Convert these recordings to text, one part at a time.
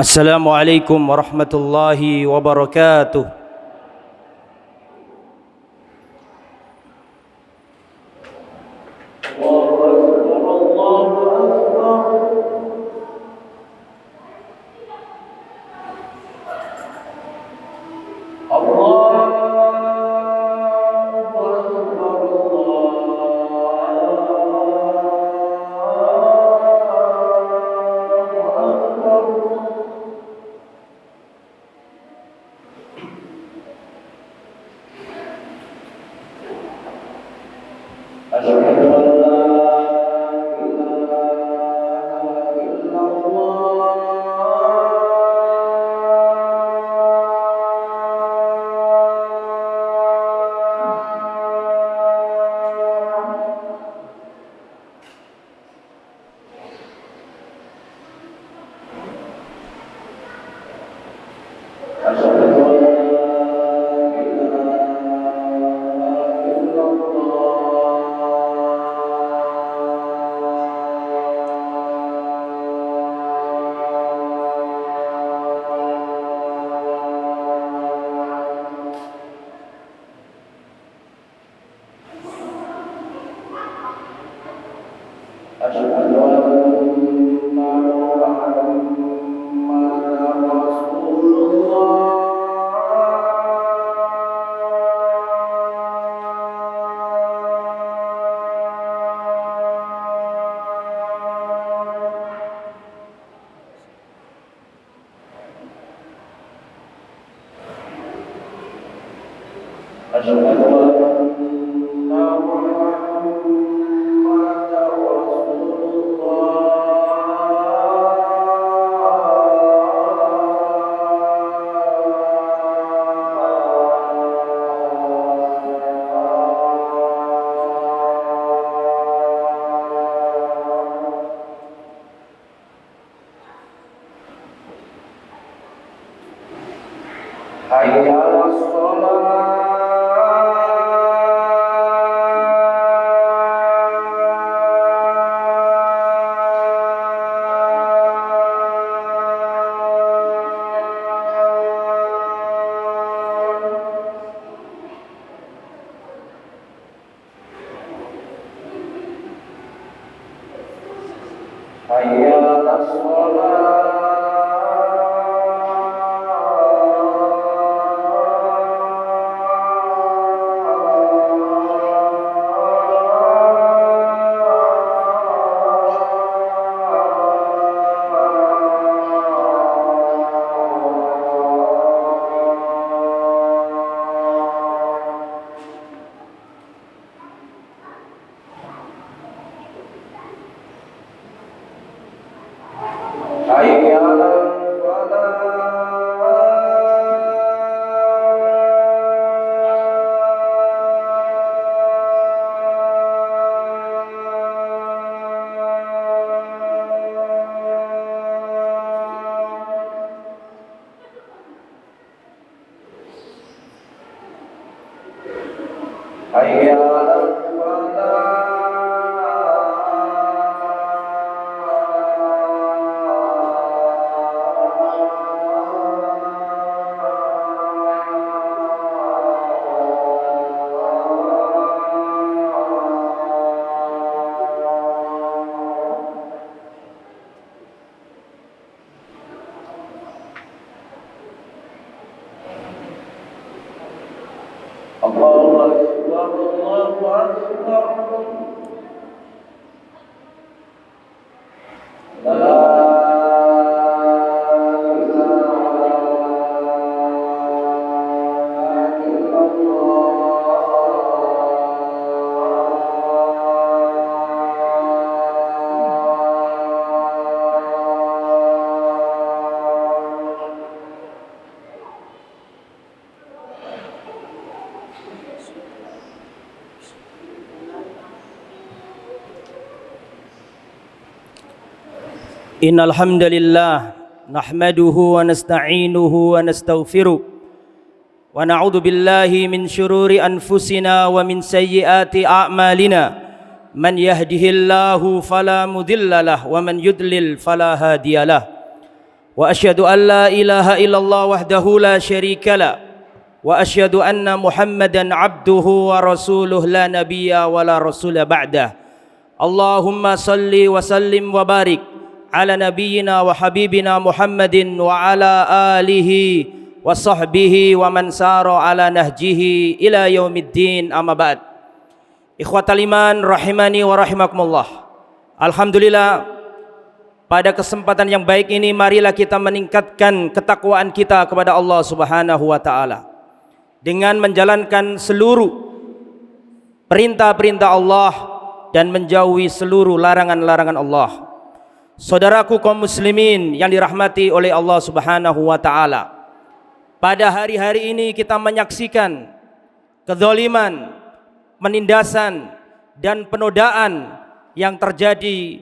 Assalamualaikum warahmatullahi wabarakatuh. Innal hamdalillah nahmaduhu wa nasta'inuhu wa nastaghfiruh wa na'udzu billahi min syururi anfusina wa min sayyiati a'malina man yahdihillahu fala mudhillalah wa man yudlil fala hadiyalah وأشهد أن لا إله إلا الله وحده لا شريك له وأشهد أن محمدا عبده ورسوله لا نبي ولا رسول بعده اللهم صل وسلم وبارك على نبينا وحبيبنا محمد وعلى آله وصحبه ومن سار على نهجه إلى يوم الدين أما بعد Ikhwatal iman rahimani wa rahimakumullah. Alhamdulillah, pada kesempatan yang baik ini marilah kita meningkatkan ketakwaan kita kepada Allah Subhanahu wa taala dengan menjalankan seluruh perintah-perintah Allah dan menjauhi seluruh larangan-larangan Allah. Saudaraku kaum muslimin yang dirahmati oleh Allah Subhanahu wa taala, pada hari-hari ini kita menyaksikan kezaliman, penindasan dan penodaan yang terjadi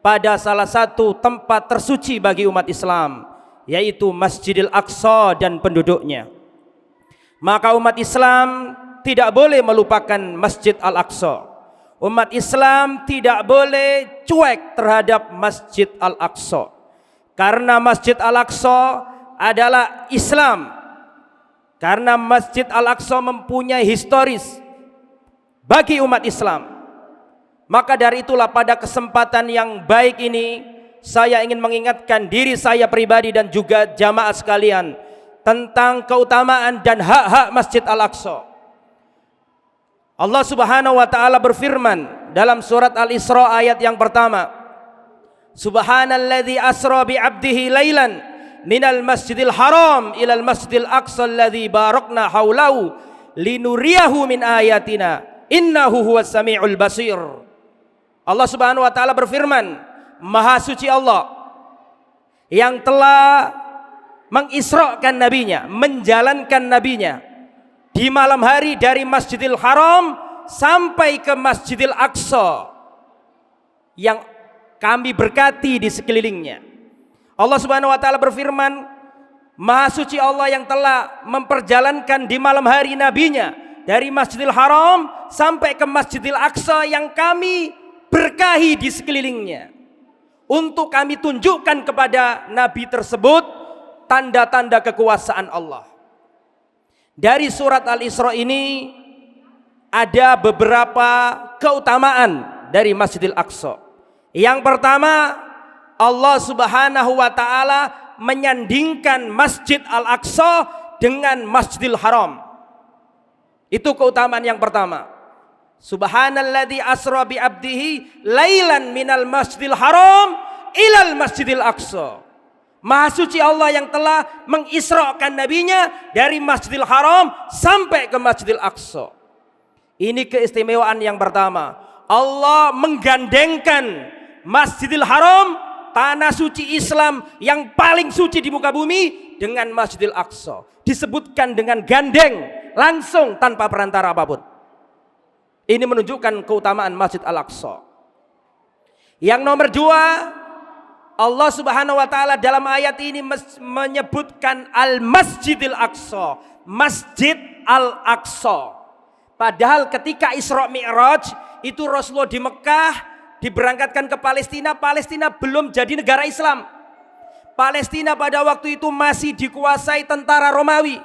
pada salah satu tempat tersuci bagi umat Islam, yaitu Masjidil Aqsa dan penduduknya. Maka umat Islam tidak boleh melupakan Masjid Al-Aqsa. Umat Islam tidak boleh cuek terhadap Masjid Al-Aqsa, karena Masjid Al-Aqsa adalah Islam. Karena Masjid Al-Aqsa mempunyai historis bagi umat Islam. Maka dari itulah pada kesempatan yang baik ini saya ingin mengingatkan diri saya pribadi dan juga jamaah sekalian tentang keutamaan dan hak-hak Masjid Al-Aqsa. Allah Subhanahu wa taala berfirman dalam surat Al-Isra ayat yang pertama, Subhanalladzi asra bi 'abdihi lailan minal masjidil haram ilal masjidil aqsa alladzi barakna haulahu linuriyahu min ayatina innahu huwas samiul basir. Allah Subhanahu wa taala berfirman, Maha suci Allah yang telah mengisrakan nabinya, menjalankan nabinya di malam hari dari Masjidil Haram sampai ke Masjidil Aqsa yang kami berkati di sekelilingnya. Allah Subhanahu wa taala berfirman, Maha suci Allah yang telah memperjalankan di malam hari nabinya dari Masjidil Haram sampai ke Masjidil Aqsa yang kami berkahi di sekelilingnya, untuk kami tunjukkan kepada Nabi tersebut tanda-tanda kekuasaan Allah. Dari surat Al-Isra ini ada beberapa keutamaan dari Masjidil Aqsa. Yang pertama, Allah Subhanahu wa taala menyandingkan Masjid Al-Aqsa dengan Masjidil Haram. Itu keutamaan yang pertama. Subhanalladzi asra bi 'abdihi lailan minal masjidil haram ilal masjidil aqsa. Maha suci Allah yang telah mengisrakan nabinya dari Masjidil Haram sampai ke Masjidil Aqsa. Ini keistimewaan yang pertama. Allah menggandengkan Masjidil Haram, tanah suci Islam yang paling suci di muka bumi, dengan Masjidil Aqsa. Disebutkan dengan gandeng, langsung tanpa perantara apapun. Ini menunjukkan keutamaan Masjid Al-Aqsa. Yang nomor dua, Allah Subhanahu wa taala dalam ayat ini menyebutkan Al-Masjidil Aqsa, Masjid Al-Aqsa. Padahal ketika Isra Mi'raj itu Rasulullah di Mekah diberangkatkan ke Palestina, Palestina belum jadi negara Islam. Palestina pada waktu itu masih dikuasai tentara Romawi.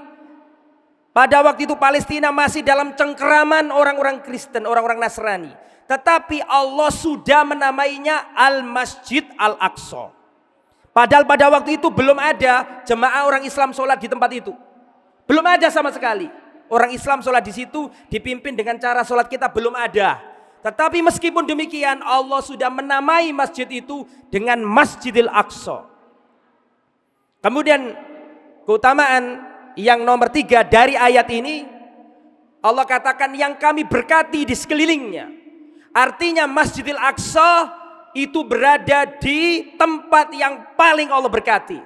Pada waktu itu Palestina masih dalam cengkeraman orang-orang Kristen, orang-orang Nasrani. Tetapi Allah sudah menamainya Al-Masjid Al-Aqsa. Padahal pada waktu itu belum ada jemaah orang Islam sholat di tempat itu. Belum ada sama sekali. Orang Islam sholat di situ dipimpin dengan cara sholat kita belum ada. Tetapi meskipun demikian Allah sudah menamai masjid itu dengan Masjidil Aqsa. Kemudian keutamaan yang nomor tiga dari ayat ini, Allah katakan yang kami berkati di sekelilingnya. Artinya Masjidil Aqsa itu berada di tempat yang paling Allah berkati.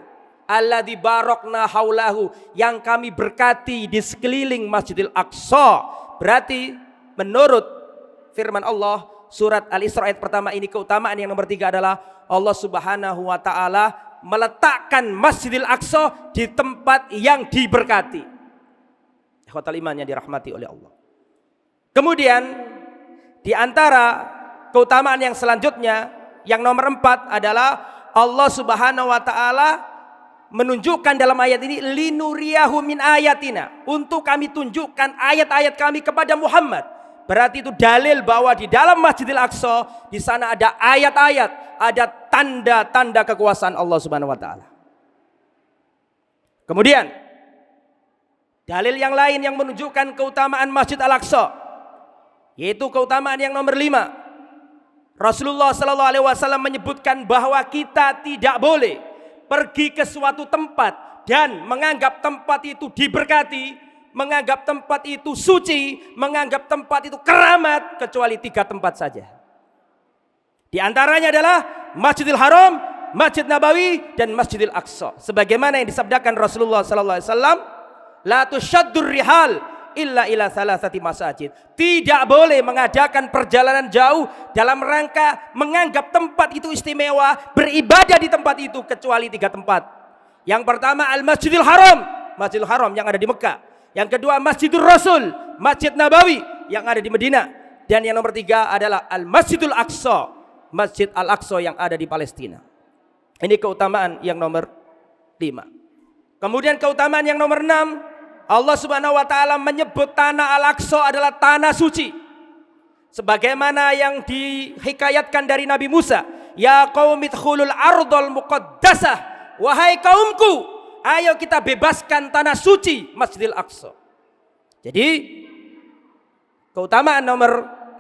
Alladzi barakna haulahu, yang kami berkati di sekeliling Masjidil Aqsa. Berarti menurut firman Allah surat Al-Isra ayat pertama ini, keutamaan yang nomor tiga adalah Allah Subhanahu wa taala meletakkan Masjidil Aqsa di tempat yang diberkati. Ikhwatal iman yang dirahmati oleh Allah. Kemudian di antara keutamaan yang selanjutnya, yang nomor 4 adalah Allah Subhanahu wa taala menunjukkan dalam ayat ini linuriyahu min ayatina, untuk kami tunjukkan ayat-ayat kami kepada Muhammad. Berarti itu dalil bahwa di dalam Masjidil Aqsa di sana ada ayat-ayat, ada tanda-tanda kekuasaan Allah Subhanahu wa taala. Kemudian dalil yang lain yang menunjukkan keutamaan Masjid Al-Aqsa, yaitu keutamaan yang nomor 5. Rasulullah sallallahu alaihi wasallam menyebutkan bahwa kita tidak boleh pergi ke suatu tempat dan menganggap tempat itu diberkati, menganggap tempat itu suci, menganggap tempat itu keramat, kecuali 3 tempat saja. Di antaranya adalah Masjidil Haram, Masjid Nabawi, dan Masjidil Aqsa. Sebagaimana yang disabdakan Rasulullah sallallahu alaihi wasallam, la tushaddur rihal illa ila salasati masajid. Tidak boleh mengadakan perjalanan jauh dalam rangka menganggap tempat itu istimewa, beribadah di tempat itu, kecuali 3 tempat. Yang pertama Al-Masjidil Haram, Masjidil Haram yang ada di Mekah. Yang kedua Masjidul Rasul, Masjid Nabawi yang ada di Madinah. Dan yang nomor 3 adalah Al-Masjidul Aqsa, Masjid Al-Aqsa yang ada di Palestina. Ini keutamaan yang nomor 5. Kemudian keutamaan yang nomor 6, Allah Subhanahu wa taala menyebut tanah Al-Aqsa adalah tanah suci. Sebagaimana yang dihikayatkan dari Nabi Musa, ya qaumi dkhulul ardhal muqaddasah, wahai kaumku, ayo kita bebaskan tanah suci Masjidil Aqsa. Jadi keutamaan nomor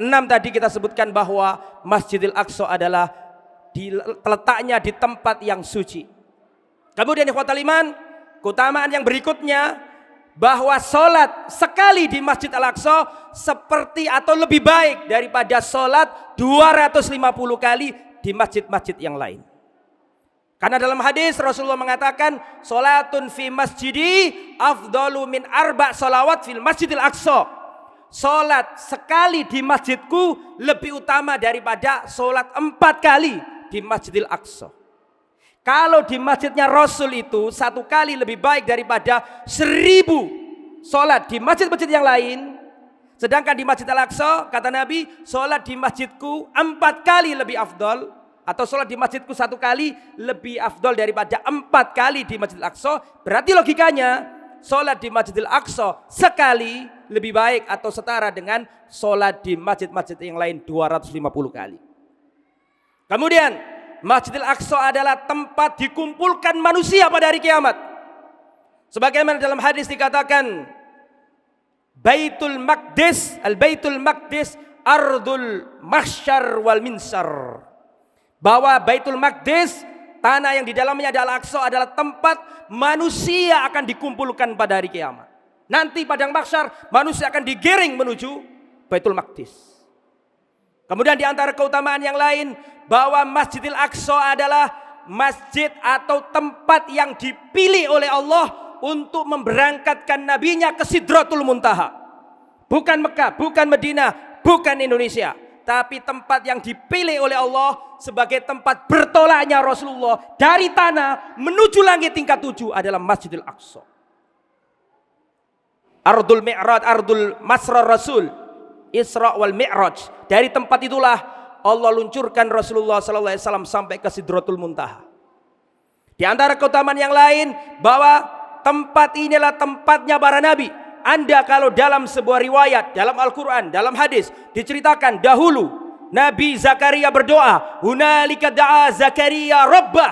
6 tadi kita sebutkan bahwa Masjidil Aqsa adalah letaknya di tempat yang suci. Kemudian ikhwatal iman, keutamaan yang berikutnya bahwa sholat sekali di Masjid Al-Aqsa seperti atau lebih baik daripada sholat 250 kali di masjid-masjid yang lain. Karena dalam hadis Rasulullah mengatakan, sholatun fi masjidi afdalu min 4 sholawat fil Masjidil Aqsa. Sholat sekali di masjidku lebih utama daripada sholat 4 kali di Masjidil Aqsa. Kalau di masjidnya Rasul itu 1 kali lebih baik daripada 1000 sholat di masjid-masjid yang lain. Sedangkan di Masjid Al-Aqsa, kata Nabi, sholat di masjidku 4 kali lebih afdol, atau sholat di masjidku 1 kali lebih afdol daripada 4 kali di Masjid Al-Aqsa. Berarti logikanya sholat di Masjidil Aqsa sekali lebih baik atau setara dengan sholat di masjid-masjid yang lain 250 kali. Kemudian Masjidil Aqsa adalah tempat dikumpulkan manusia pada hari kiamat. Sebagaimana dalam hadis dikatakan, Baitul Maqdis, Al-Baitul Maqdis ardul mahsyar wal minsar. Bahwa Baitul Maqdis, tanah yang di dalamnya adalah Aqsa, adalah tempat manusia akan dikumpulkan pada hari kiamat. Nanti padang mahsyar manusia akan digiring menuju Baitul Maqdis. Kemudian di antara keutamaan yang lain, bahwa Masjidil Aqsa adalah masjid atau tempat yang dipilih oleh Allah untuk memberangkatkan nabinya ke Sidratul Muntaha. Bukan Mekah, bukan Madinah, bukan Indonesia, tapi tempat yang dipilih oleh Allah sebagai tempat bertolaknya Rasulullah dari tanah menuju langit tingkat 7 adalah Masjidil Aqsa. Ardul Mi'raj, Ardul Masrar Rasul, Isra wal Mi'raj. Dari tempat itulah Allah luncurkan Rasulullah sallallahu alaihi wasallam sampai ke Sidratul Muntaha. Di antara keutamaan yang lain, bahwa tempat inilah tempatnya para nabi. Anda kalau dalam sebuah riwayat, dalam Al-Quran, dalam hadis diceritakan dahulu Nabi Zakaria berdoa, hunalika da'a Zakaria rabbah.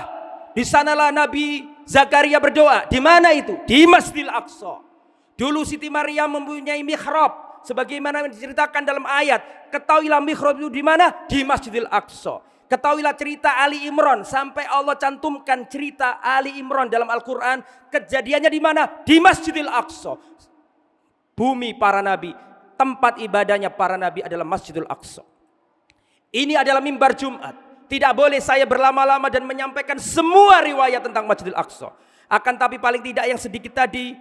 Di sanalah Nabi Zakaria berdoa. Di mana itu? Di Masjidil Aqsa. Dulu Siti Maryam mempunyai mihrab, sebagaimana yang diceritakan dalam ayat. Ketahuilah mihrab itu di mana? Di Masjidil Aqsa. Ketahuilah cerita Ali Imran, sampai Allah cantumkan cerita Ali Imran dalam Al-Quran. Kejadiannya di mana? Di Masjidil Aqsa. Bumi para nabi, tempat ibadahnya para nabi adalah Masjidil Aqsa. Ini adalah mimbar Jumat. Tidak boleh saya berlama-lama dan menyampaikan semua riwayat tentang Masjidil Aqsa. Akan tapi paling tidak yang sedikit tadi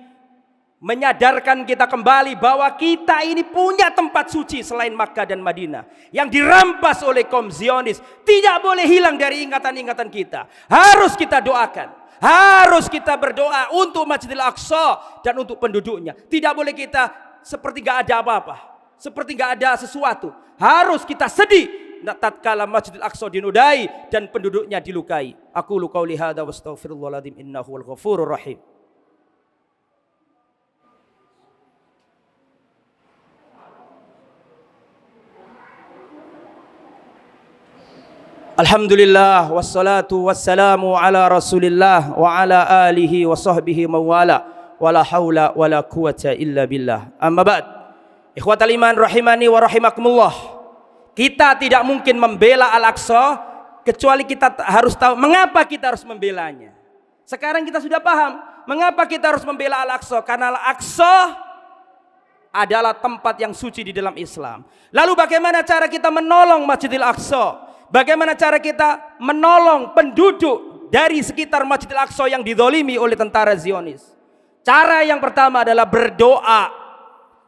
menyadarkan kita kembali bahwa kita ini punya tempat suci selain Makkah dan Madinah yang dirampas oleh kaum Zionis. Tidak boleh hilang dari ingatan-ingatan kita. Harus kita doakan. Harus kita berdoa untuk Masjidil Aqsa dan untuk penduduknya. Tidak boleh kita seperti gak ada apa-apa, seperti gak ada sesuatu. Harus kita sedih tatkala Masjidil Aqsa dinodai dan penduduknya dilukai. Aqulu qauli hadza wa astaghfirullahaladzim innahu wal ghafurur rahim. Alhamdulillah wassalatu wassalamu ala Rasulillah wa ala alihi wa sahbihi mawala wala haula wala quwata illa billah. Amma ba'd. Ikhwatal iman rahimani wa rahimakumullah. Kita tidak mungkin membela Al-Aqsa kecuali kita harus tahu mengapa kita harus membelanya. Sekarang kita sudah paham mengapa kita harus membela Al-Aqsa, karena Al-Aqsa adalah tempat yang suci di dalam Islam. Lalu bagaimana cara kita menolong Masjidil Aqsa? Bagaimana cara kita menolong penduduk dari sekitar Masjidil Aqsa yang dizalimi oleh tentara Zionis? Cara yang pertama adalah berdoa.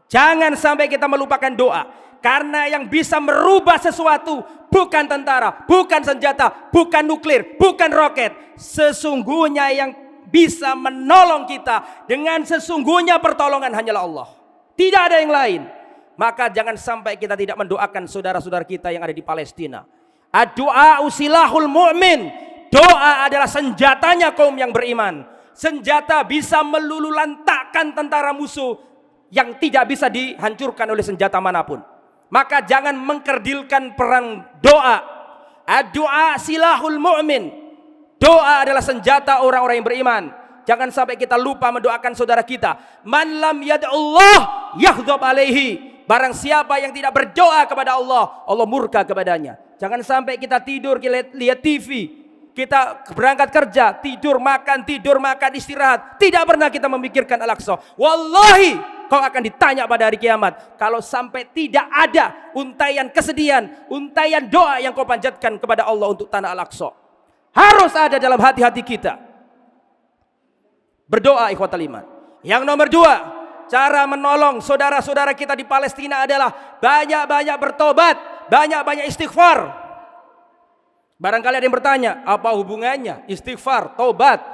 Jangan sampai kita melupakan doa, karena yang bisa merubah sesuatu bukan tentara, bukan senjata, bukan nuklir, bukan roket. Sesungguhnya yang bisa menolong kita dengan sesungguhnya pertolongan hanyalah Allah. Tidak ada yang lain. Maka jangan sampai kita tidak mendoakan saudara-saudara kita yang ada di Palestina. Ad-du'a usilahul mu'min. Doa adalah senjatanya kaum yang beriman. Senjata bisa melululantakkan tentara musuh yang tidak bisa dihancurkan oleh senjata manapun. Maka jangan mengkerdilkan perang doa. Ad-du'a silahul mu'min. Doa adalah senjata orang-orang yang beriman. Jangan sampai kita lupa mendoakan saudara kita. Man lam yad'ullah yaghdab alaihi. Barang siapa yang tidak berdoa kepada Allah, Allah murka kepadanya. Jangan sampai kita tidur, lihat TV, kita berangkat kerja, tidur makan, istirahat. Tidak pernah kita memikirkan Al-Aqsa. Wallahi kau akan ditanya pada hari kiamat. Kalau sampai tidak ada untaian kesedihan, untaian doa yang kau panjatkan kepada Allah untuk tanah Al-Aqsa. Harus ada dalam hati-hati kita. Berdoa ikhwatal iman. Yang nomor 2, cara menolong saudara-saudara kita di Palestina adalah banyak-banyak bertobat, banyak-banyak istighfar. Barangkali ada yang bertanya, apa hubungannya istighfar, tobat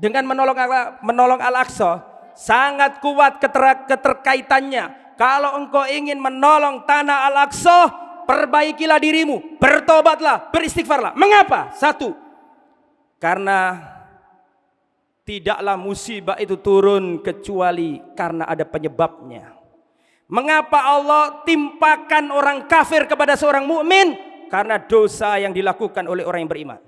dengan menolong Al-Aqsa? Sangat kuat keterkaitannya. Kalau engkau ingin menolong tanah Al-Aqsa, perbaikilah dirimu, bertobatlah, beristighfarlah. Mengapa? 1, karena tidaklah musibah itu turun kecuali karena ada penyebabnya. Mengapa Allah timpakan orang kafir kepada seorang mukmin? Karena dosa yang dilakukan oleh orang yang beriman.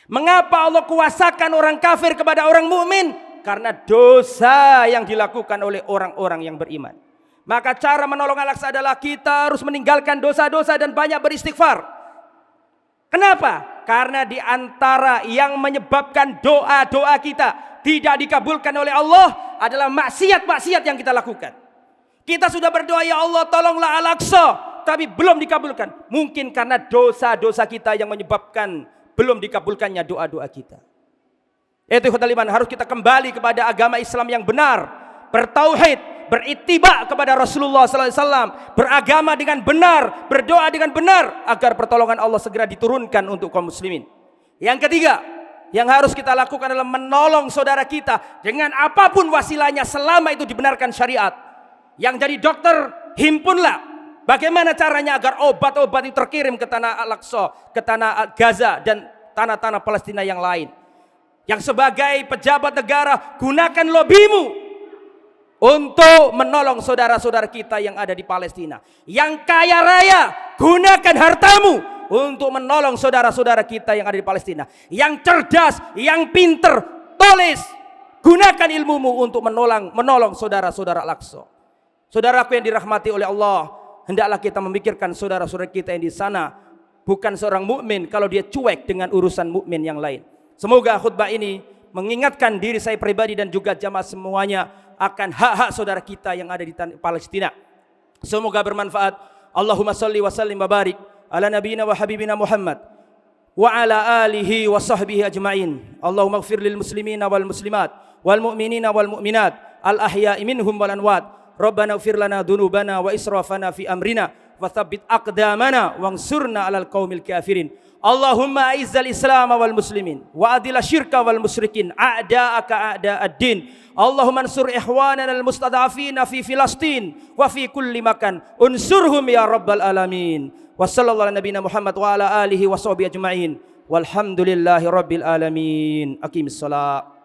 Mengapa Allah kuasakan orang kafir kepada orang mukmin? Karena dosa yang dilakukan oleh orang-orang yang beriman. Maka cara menolong Al-Aqsa adalah kita harus meninggalkan dosa-dosa dan banyak beristighfar. Kenapa? Karena di antara yang menyebabkan doa-doa kita tidak dikabulkan oleh Allah adalah maksiat-maksiat yang kita lakukan. Kita sudah berdoa, ya Allah tolonglah Al-Aqsa, tapi belum dikabulkan. Mungkin karena dosa-dosa kita yang menyebabkan belum dikabulkannya doa-doa kita. Itu ikhwan harus kita kembali kepada agama Islam yang benar, bertauhid, berittiba kepada Rasulullah SAW, beragama dengan benar, berdoa dengan benar agar pertolongan Allah segera diturunkan untuk kaum muslimin. Yang ketiga, yang harus kita lakukan adalah menolong saudara kita dengan apapun wasilahnya selama itu dibenarkan syariat. Yang jadi dokter, himpunlah bagaimana caranya agar obat-obat itu terkirim ke tanah Al-Aqsa, ke tanah Gaza dan tanah-tanah Palestina yang lain. Yang sebagai pejabat negara, gunakan lobimu untuk menolong saudara-saudara kita yang ada di Palestina. Yang kaya raya, gunakan hartamu untuk menolong saudara-saudara kita yang ada di Palestina. Yang cerdas, yang pinter, tulis, gunakan ilmumu untuk menolong saudara-saudara Al-Aqsa. Saudaraku yang dirahmati oleh Allah, hendaklah kita memikirkan saudara-saudara kita yang di sana. Bukan seorang mukmin kalau dia cuek dengan urusan mukmin yang lain. Semoga khutbah ini mengingatkan diri saya pribadi dan juga jamaah semuanya akan hak-hak saudara kita yang ada di Palestina. Semoga bermanfaat. Allahumma salli wa sallim wa barik ala nabiyina wa habibina Muhammad wa ala alihi wa sahbihi ajma'in. Allahumma ighfir lil muslimina wal muslimat wal mu'minina wal mu'minat al ahya'i minhum wal amwat. Rabbana ighfir lana dhunubana wa israfana fi amrina wa thabbit aqdamana wansurna 'alal qaumil kafirin. Allahumma a'izzal Islam wal muslimin wa adil syirka wal musyrikin a'da'aka a'da'ad-din. Allahumma ansur ikhwanana al-mustad'afina fi Filastin wa fi kulli makan. Unsurhum ya rabbal alamin. Wassallallahu ala nabiyina Muhammad wa ala alihi wa sahbihi ajma'in. Walhamdulillahi rabbil alamin. Aqimissalah.